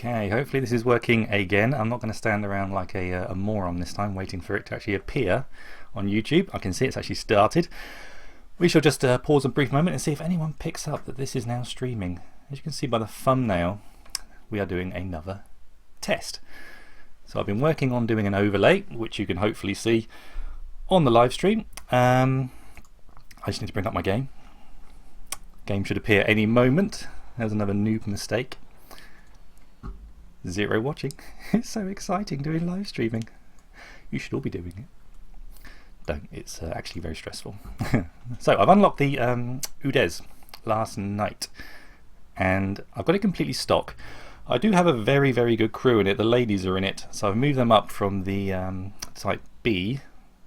Okay, hopefully this is working again. I'm not going to stand around like a moron this time waiting for it to actually appear on YouTube. I can see it's actually started. We shall just pause a brief moment and see if anyone picks up that this is now streaming. As you can see by the thumbnail, we are doing another test. So I've been working on doing an overlay, which you can hopefully see on the live stream. I just need to bring up my game. Game should appear any moment. There's another noob mistake. 0 watching. It's so exciting doing live streaming. You should all be doing it. Don't. It's actually very stressful. So I've unlocked the Udez last night, and I've got it completely stock. I do have a very, very good crew in it. The ladies are in it, so I've moved them up from the type B.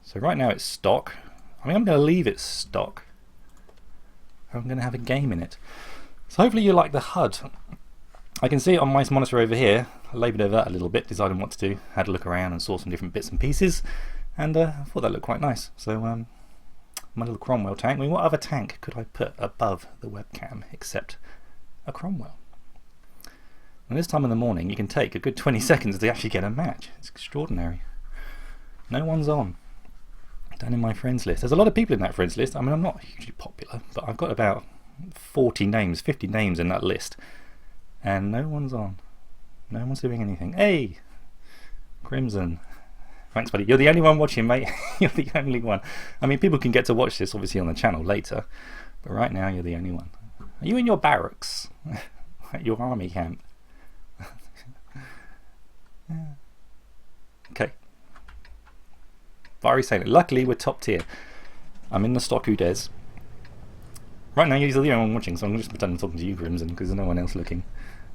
So right now it's stock. I mean, I'm going to leave it stock. I'm going to have a game in it. So hopefully you like the HUD. I can see it on my monitor over here. I laboured over that a little bit, decided what to do. Had a look around and saw some different bits and pieces, and I thought that looked quite nice. So my little Cromwell tank. I mean, what other tank could I put above the webcam except a Cromwell? And this time in the morning you can take a good 20 seconds to actually get a match. It's extraordinary. No one's on. Down in my friends list. There's a lot of people in that friends list. I mean, I'm not hugely popular, but I've got about 40 names, 50 names in that list. And no one's on. No one's doing anything. Hey! Crimson. Thanks, buddy. You're the only one watching, mate. You're the only one. I mean, people can get to watch this, obviously, on the channel later. But right now, you're the only one. Are you in your barracks? At your army camp? Yeah. Okay. Fiery Sailor. Luckily, we're top tier. I'm in the stock Udez. Right now, you're the only one watching, so I'm just pretending I'm talking to you, Crimson, because there's no one else looking.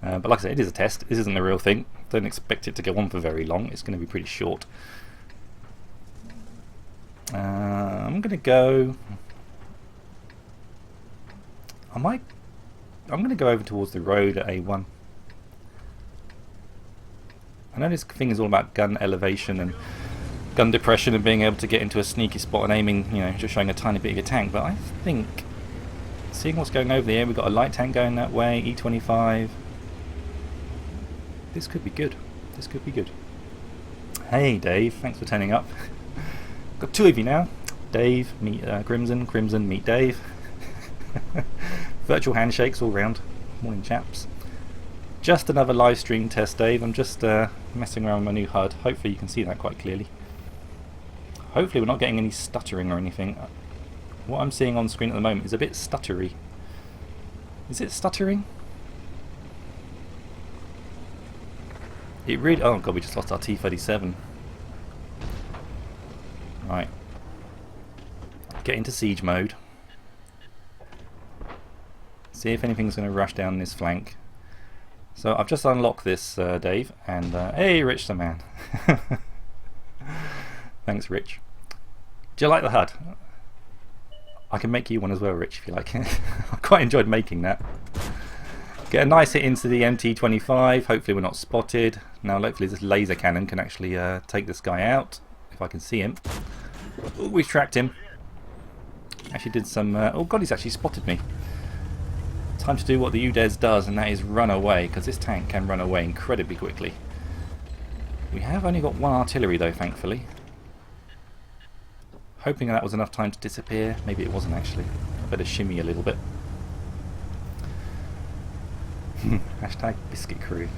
But like I said, it is a test. This isn't the real thing. Don't expect it to go on for very long. It's going to be pretty short. I'm going to go... I'm going to go over towards the road at A1. I know this thing is all about gun elevation and gun depression and being able to get into a sneaky spot and aiming, you know, just showing a tiny bit of your tank, but I think, seeing what's going over there, we've got a light tank going that way, E25. This could be good. This could be good. Hey Dave, thanks for turning up. Got 2 of you now. Dave, meet Crimson, Crimson, meet Dave. Virtual handshakes all round. Morning chaps. Just another live stream test, Dave. I'm just messing around with my new HUD. Hopefully you can see that quite clearly. Hopefully we're not getting any stuttering or anything. What I'm seeing on screen at the moment is a bit stuttery. Is it stuttering? It really... Oh god, we just lost our T-37. Right. Get into siege mode. See if anything's going to rush down this flank. So I've just unlocked this, Dave, and hey, Rich the man. Thanks, Rich. Do you like the HUD? I can make you one as well, Rich, if you like. I quite enjoyed making that. Get a nice hit into the MT-25. Hopefully we're not spotted. Now hopefully this laser cannon can actually take this guy out, if I can see him. Ooh, we've tracked him. Actually did some... oh god, he's actually spotted me. Time to do what the Udez does, and that is run away, because this tank can run away incredibly quickly. We have only got 1 artillery though, thankfully. Hoping that was enough time to disappear. Maybe it wasn't actually. I better shimmy a little bit. Hashtag biscuit crew.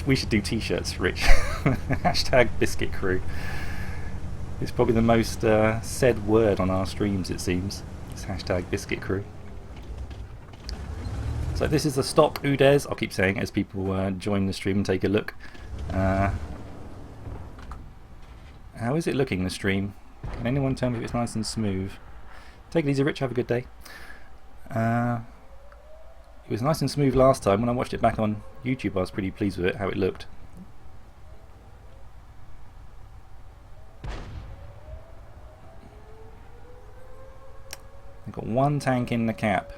We should do t-shirts, Rich. Hashtag biscuit crew. It's probably the most said word on our streams, it seems. It's hashtag biscuit crew. So this is the stock Udez. I'll keep saying it as people join the stream and take a look. How is it looking, the stream? Can anyone tell me if it's nice and smooth? Take it easy, Rich. Have a good day. It was nice and smooth last time. When I watched it back on YouTube, I was pretty pleased with it, how it looked. I've got 1 tank in the cap.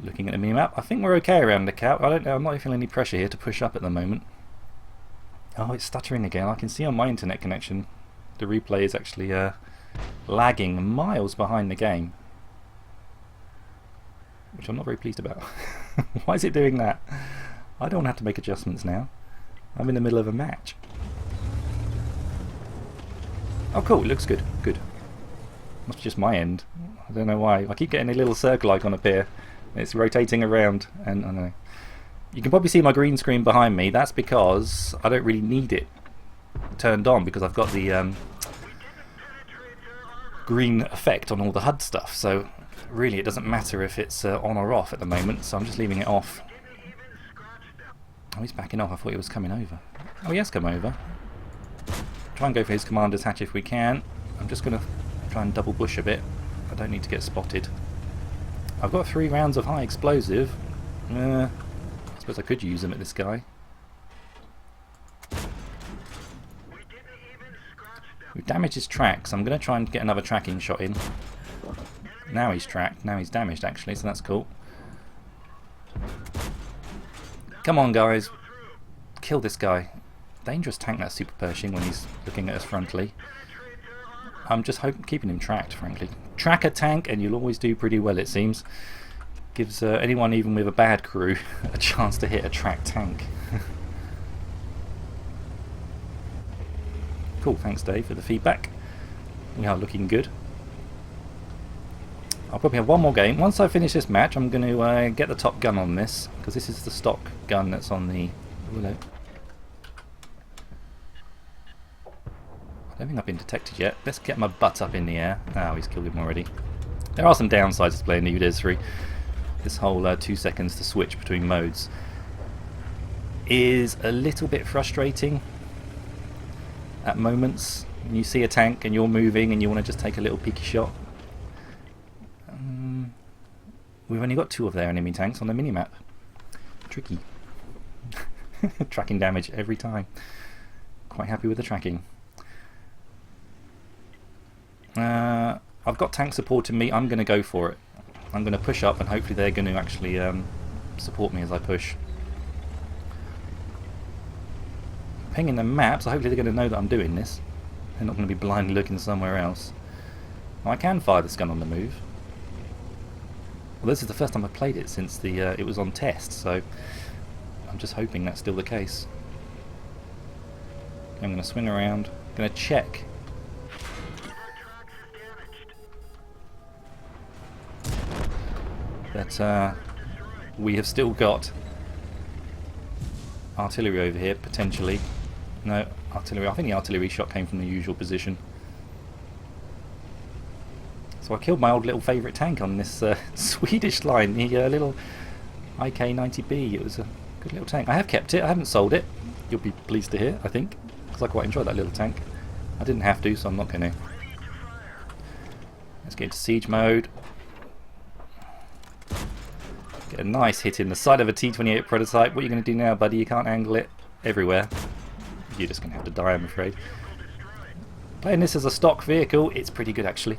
Looking at the mini-map, I think we're okay around the cap. I don't know, I'm not feeling any pressure here to push up at the moment. Oh, it's stuttering again. I can see on my internet connection the replay is actually lagging miles behind the game. which I'm not very pleased about. Why is it doing that? I don't have to make adjustments now. I'm in the middle of a match. Oh cool, it looks good. Good. Must be just my end. I don't know why. I keep getting a little circle icon appear. It's rotating around, and I don't know. You can probably see my green screen behind me. That's because I don't really need it turned on, because I've got the green effect on all the HUD stuff. So really it doesn't matter if it's on or off at the moment, so I'm just leaving it off. Oh, he's backing off. I thought he was coming over. Oh, he has come over. Try and go for his commander's hatch if we can. I'm just going to try and double bush a bit. I don't need to get spotted. I've got 3 rounds of high explosive. I suppose I could use them at this guy. We've damaged his tracks. I'm going to try and get another tracking shot in. Now he's tracked. Now he's damaged, actually, so that's cool. Come on, guys. Kill this guy. Dangerous tank, that Super Pershing, when he's looking at us frontally. I'm just keeping him tracked, frankly. Track a tank and you'll always do pretty well, it seems. Gives anyone, even with a bad crew, a chance to hit a tracked tank. Cool, thanks Dave for the feedback. We are looking good. I'll probably have one more game. Once I finish this match, I'm going to get the top gun on this, because this is the stock gun that's on the... Hello. I don't think I've been detected yet. Let's get my butt up in the air. Oh, he's killed him already. There are some downsides to playing the UDES 3. This whole 2 seconds to switch between modes is a little bit frustrating at moments. When you see a tank and you're moving and you want to just take a little peeky shot. We've only got 2 of their enemy tanks on the minimap. Tricky. Tracking damage every time. Quite happy with the tracking. I've got tanks supporting me. I'm going to go for it. I'm going to push up and hopefully they're going to actually support me as I push. Pinging the map, so hopefully they're going to know that I'm doing this. They're not going to be blindly looking somewhere else. Now, I can fire this gun on the move. Well, this is the first time I've played it since it was on test, so I'm just hoping that's still the case. I'm going to swing around. I'm going to check. That we have still got artillery over here, potentially. No, artillery. I think the artillery shot came from the usual position. So I killed my old little favourite tank on this Swedish line, the little IK-90B. It was a good little tank. I have kept it. I haven't sold it. You'll be pleased to hear, I think, because I quite enjoy that little tank. I didn't have to, so I'm not going to. Let's get into siege mode. Get a nice hit in the side of a T-28 prototype. What are you going to do now, buddy? You can't angle it everywhere. You're just going to have to die, I'm afraid. Playing this as a stock vehicle, it's pretty good, actually.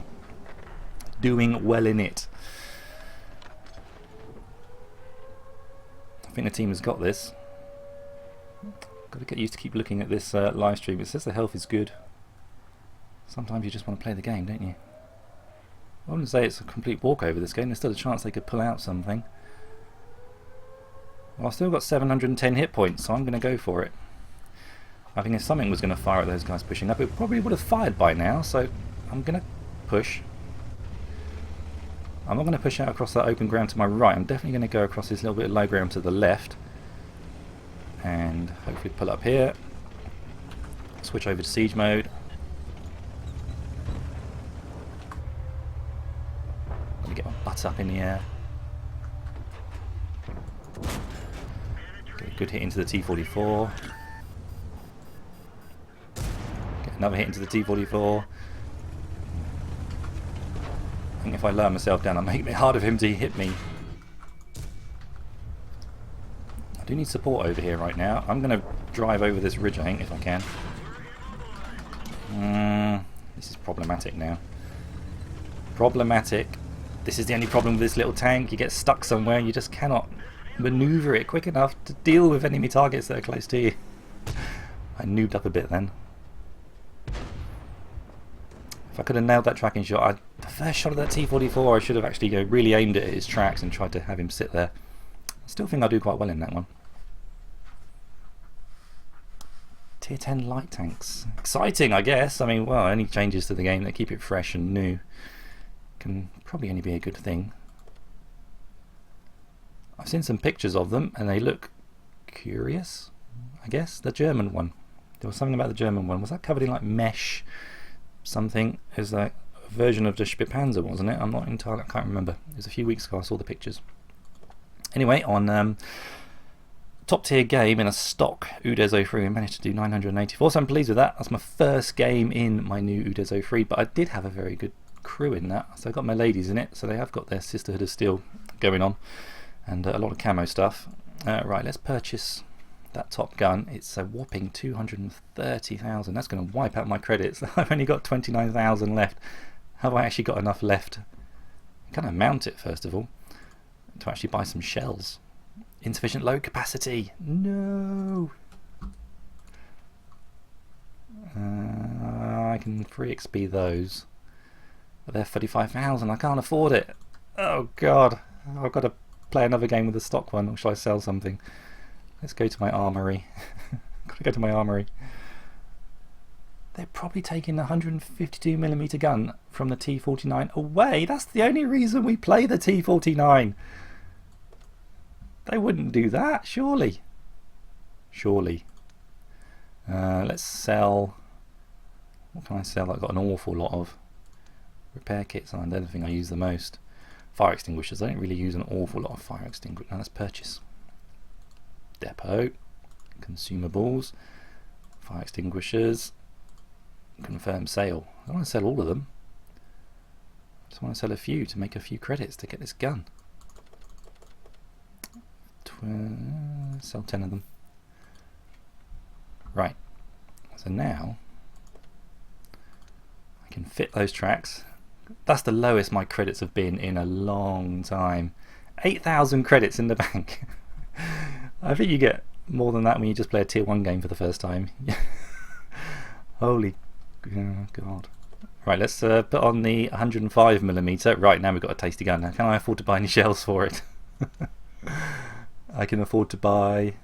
Doing well in it. I think the team has got this. Got to get used to keep looking at this live stream. It says the health is good. Sometimes you just want to play the game, don't you? I wouldn't say it's a complete walkover, this game. There's still a chance they could pull out something. Well, I've still got 710 hit points, so I'm going to go for it. I think if something was going to fire at those guys pushing up, it probably would have fired by now, so I'm going to push. I'm not going to push out across that open ground to my right. I'm definitely going to go across this little bit of low ground to the left. And hopefully pull up here. Switch over to siege mode. Let me get my butt up in the air. Get a good hit into the T-44. Get another hit into the T-44. I think if I lower myself down, I'll make it harder for him to hit me. I do need support over here right now. I'm going to drive over this ridge, I think, if I can. This is problematic now. Problematic. This is the only problem with this little tank. You get stuck somewhere, you just cannot maneuver it quick enough to deal with enemy targets that are close to you. I noobed up a bit then. If I could have nailed that tracking shot, the first shot of that T-44, I should have actually really aimed it at his tracks and tried to have him sit there. I still think I do quite well in that one. Tier 10 light tanks. Exciting, I guess. I mean, well, any changes to the game that keep it fresh and new can probably only be a good thing. I've seen some pictures of them and they look curious, I guess. The German one. There was something about the German one. Was that covered in like mesh something? Is that a version of the Spipanzer, wasn't it? I'm not entirely, I can't remember. It was a few weeks ago I saw the pictures. Anyway, on top tier game in a stock Udes 03, I managed to do 984, so I'm pleased with that. That's my first game in my new Udes 03, but I did have a very good crew in that. So I got my ladies in it, so they have got their Sisterhood of Steel going on, and a lot of camo stuff. Right, let's purchase that top gun. It's a whopping 230,000. That's going to wipe out my credits. I've only got 29,000 left. Have I actually got enough left? Can I mount it first of all to actually buy some shells? Insufficient load capacity. No. I can free XP those, but they're 35,000. I can't afford it. Oh god, I've got to play another game with the stock one, or shall I sell something? Let's go to my armory. Gotta go to my armory. They're probably taking the 152mm gun from the T49 away. That's the only reason we play the T49. They wouldn't do that, surely. Surely. Let's sell. What can I sell? I've got an awful lot of repair kits, and I don't think I use the most. Fire extinguishers. I don't really use an awful lot of fire extinguishers. Now let's purchase. Depot. Consumables. Fire extinguishers. Confirm sale. I don't want to sell all of them. I just want to sell a few to make a few credits to get this gun. Sell 10 of them. Right, so now I can fit those tracks. That's the lowest my credits have been in a long time. 8,000 credits in the bank. I think you get more than that when you just play a tier 1 game for the first time. Holy god. Right, let's put on the 105mm. Right, now we've got a tasty gun. Now, can I afford to buy any shells for it? I can afford to buy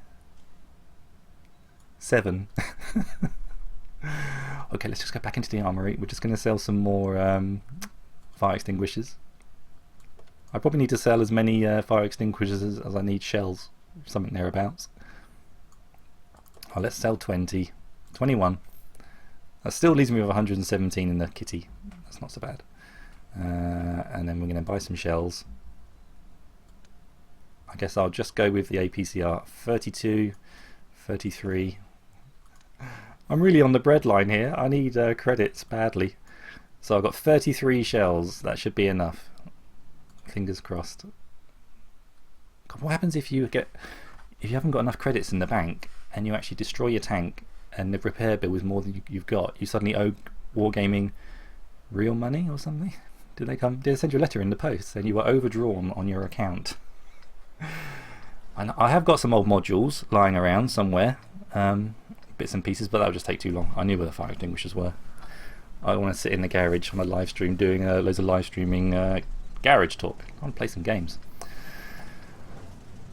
7. Okay, let's just go back into the armory. We're just going to sell some more fire extinguishers. I probably need to sell as many fire extinguishers as I need shells, something thereabouts. Oh, let's sell 20, 21. That still leaves me with 117 in the kitty. That's not so bad. And then we're going to buy some shells. I guess I'll just go with the APCR. 32, 33. I'm really on the breadline here. I need credits badly. So I've got 33 shells. That should be enough. Fingers crossed. God, what happens if you haven't got enough credits in the bank and you actually destroy your tank and the repair bill is more than you've got? You suddenly owe Wargaming real money or something? Did they send you a letter in the post saying you were overdrawn on your account? And I have got some old modules lying around somewhere, bits and pieces, but that would just take too long. I knew where the fire extinguishers were. I don't want to sit in the garage on a live stream doing loads of live streaming garage talk. I want to play some games.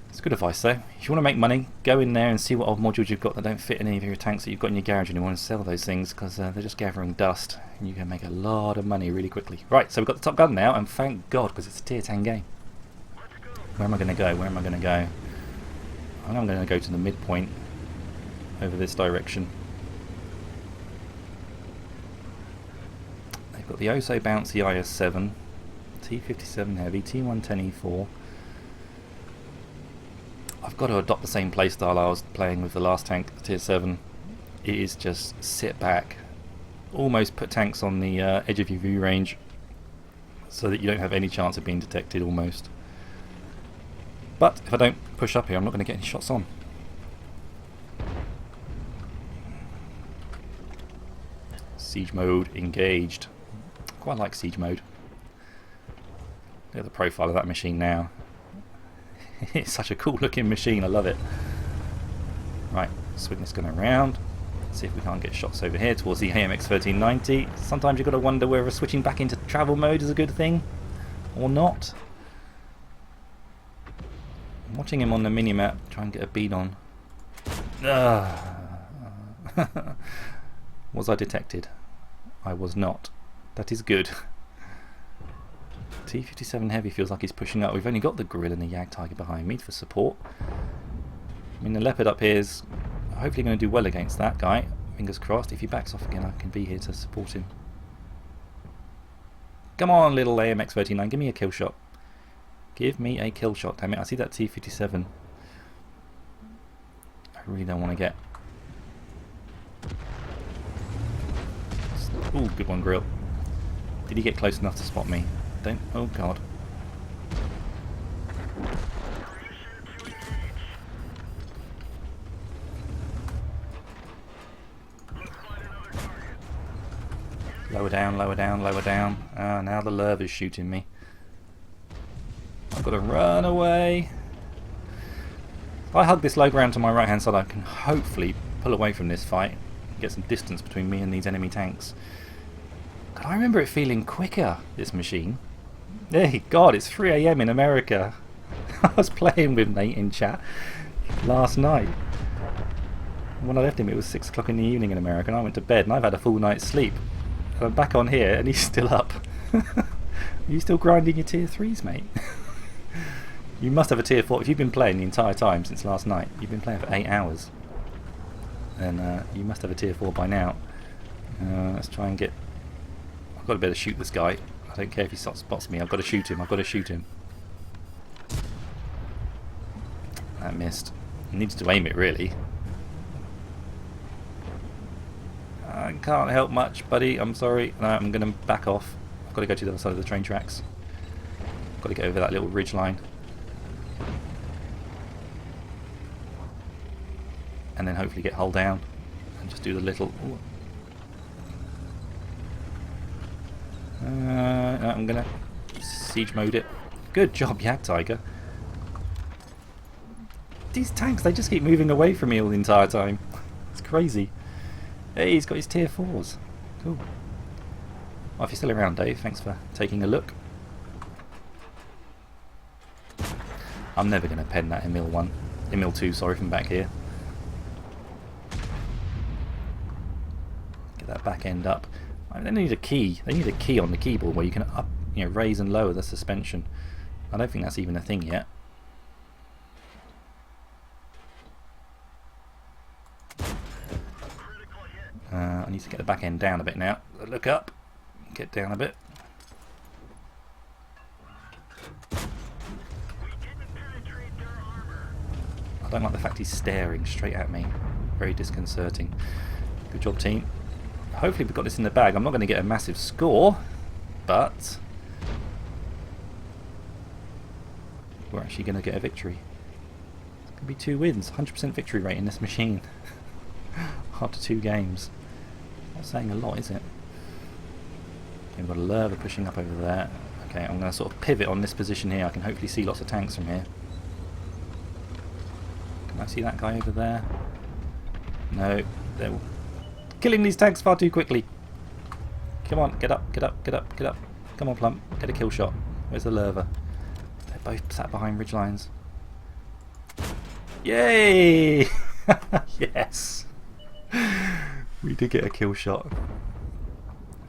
It's good advice though. If you want to make money, go in there and see what old modules you've got that don't fit in any of your tanks that you've got in your garage, and you want to sell those things because they're just gathering dust and you can make a lot of money really quickly. Right, so we've got the top gun now, and thank God, because it's a tier 10 game. Where am I going to go? Where am I going to go? I think I'm going to go to the midpoint over this direction. They've got the oh so bouncy IS-7, T-57 Heavy, T-110E4. I've got to adopt the same playstyle I was playing with the last tank, the Tier 7. It is just sit back, almost put tanks on the edge of your view range so that you don't have any chance of being detected almost. But if I don't push up here, I'm not going to get any shots on. Siege mode engaged. Quite like siege mode. Look at the profile of that machine now. It's such a cool looking machine, I love it. Right, swing this gun around. See if we can't get shots over here towards the AMX 1390. Sometimes you've got to wonder whether switching back into travel mode is a good thing or not. I'm watching him on the minimap, try and get a bead on. Was I detected? I was not. That is good. T-57 Heavy feels like he's pushing up. We've only got the Gorilla and the Jagdtiger behind me for support. I mean, the Leopard up here is hopefully going to do well against that guy. Fingers crossed. If he backs off again, I can be here to support him. Come on, little AMX-39, give me a kill shot. Give me a kill shot, damn it. I see that T-57. I really don't want to get... Ooh, good one, Grill. Did he get close enough to spot me? Don't... Oh, God. Lower down, lower down, lower down. Ah, now the Lurv is shooting me. I've got to run away. If I hug this low ground to my right hand side, I can hopefully pull away from this fight and get some distance between me and these enemy tanks. God, I remember it feeling quicker, this machine. Hey, God, it's 3 AM in America. I was playing with Nate in chat last night. When I left him, it was 6 o'clock in the evening in America, and I went to bed, and I've had a full night's sleep. I'm back on here and he's still up. Are you still grinding your tier 3s, mate? You must have a tier 4. If you've been playing the entire time since last night, you've been playing for 8 hours, then you must have a tier 4 by now. Let's try and get... I've got to be able to shoot this guy. I don't care if he spots me, I've got to shoot him, I've got to shoot him. That missed. He needs to aim it, really. I can't help much, buddy. I'm sorry. No, I'm going to back off. I've got to go to the other side of the train tracks. I've got to get over that little ridge line. And then hopefully get hull down. And just do the little... I'm going to siege mode it. Good job, Jagdtiger. These tanks, they just keep moving away from me all the entire time. It's crazy. Hey, he's got his tier 4s. Cool. Well, if you're still around, Dave, thanks for taking a look. I'm never going to pen that Emil 2, sorry, from back here. Get that back end up. They need a key. They need a key on the keyboard where you can up, raise and lower the suspension. I don't think that's even a thing yet. I need to get the back end down a bit now. Look up, get down a bit. I don't like the fact he's staring straight at me. Very disconcerting. Good job, team. Hopefully we've got this in the bag. I'm not going to get a massive score, but we're actually going to get a victory. It's going to be 2 wins, 100% victory rate in this machine after 2 games. Not saying a lot, is it? Okay, we've got a Lurva pushing up over there. Okay, I'm going to sort of pivot on this position here. I can hopefully see lots of tanks from here. Can I see that guy over there? No, they're killing these tanks far too quickly. Come on, get up, get up, get up, get up. Come on, Plumb, get a kill shot. Where's the Lurva? They're both sat behind ridge lines. Yay! Yes! We did get a kill shot.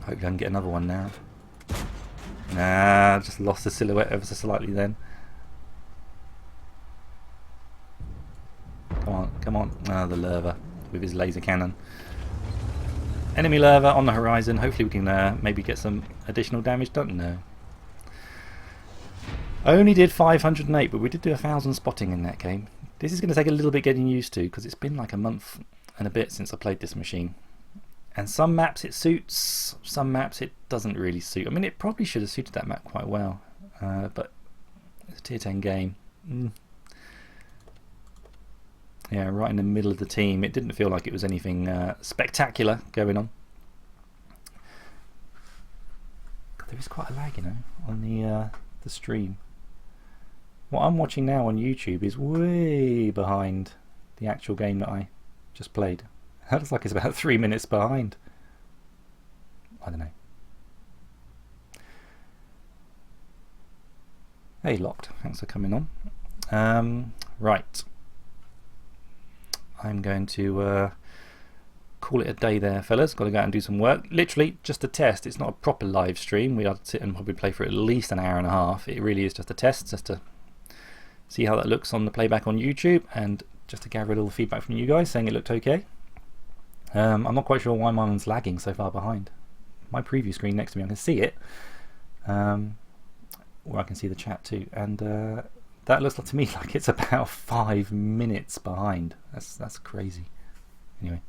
Hope I can get another one now. Nah, just lost the silhouette ever so slightly then. Come on, come on. Ah, the Lurva with his laser cannon. Enemy Lurva on the horizon. Hopefully we can maybe get some additional damage done. No. I only did 508, but we did do 1,000 spotting in that game. This is going to take a little bit getting used to because it's been like a month and a bit since I played this machine. And some maps it suits, some maps it doesn't really suit. I mean, it probably should have suited that map quite well, but it's a tier 10 game. Yeah, right in the middle of the team. It didn't feel like it was anything spectacular going on. God, there is quite a lag, on the stream. What I'm watching now on YouTube is way behind the actual game that I just played. That looks like it's about 3 minutes behind. I don't know. Hey, Locked. Thanks for coming on. Right. I'm going to call it a day there, fellas. Got to go out and do some work. Literally just a test. It's not a proper live stream. We have to sit and probably play for at least an hour and a half. It really is just a test, just to see how that looks on the playback on YouTube, and just to gather a little feedback from you guys saying it looked okay. I'm not quite sure why mine's lagging so far behind. My preview screen next to me, I can see it, or I can see the chat too, and that looks like, to me, like it's about 5 minutes behind. That's crazy. Anyway,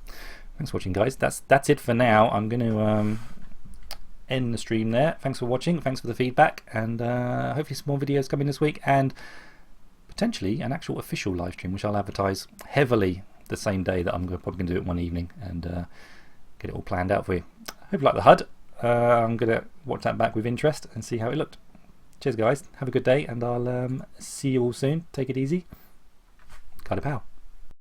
thanks for watching, guys. That's it for now. I'm going to end the stream there. Thanks for watching. Thanks for the feedback, and hopefully some more videos coming this week, and potentially an actual official live stream, which I'll advertise heavily the same day that I'm probably going to do it one evening, and get it all planned out for you. Hope you like the HUD. I'm going to watch that back with interest and see how it looked. Cheers, guys. Have a good day, and I'll see you all soon. Take it easy. Kada pow.